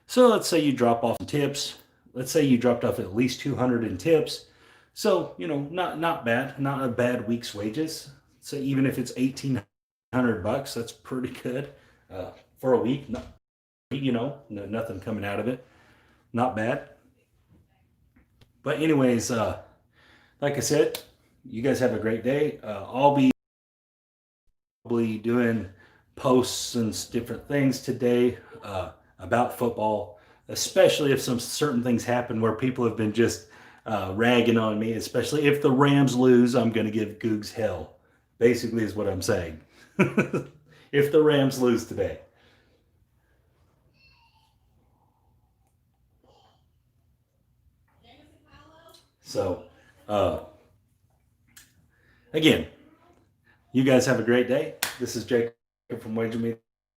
So let's say you drop off some tips. Let's say you dropped off at least 200 in tips. So, not bad, not a bad week's wages. So even if it's $1,800, that's pretty good for a week. Nothing coming out of it. Not bad. But anyways, like I said, you guys have a great day. I'll be probably doing posts and different things today about football, especially if some certain things happen where people have been just ragging on me. Especially if the Rams lose, I'm going to give Googs hell. Basically is what I'm saying. If the Rams lose today. So, again, you guys have a great day. This is Jacob from Wager Me.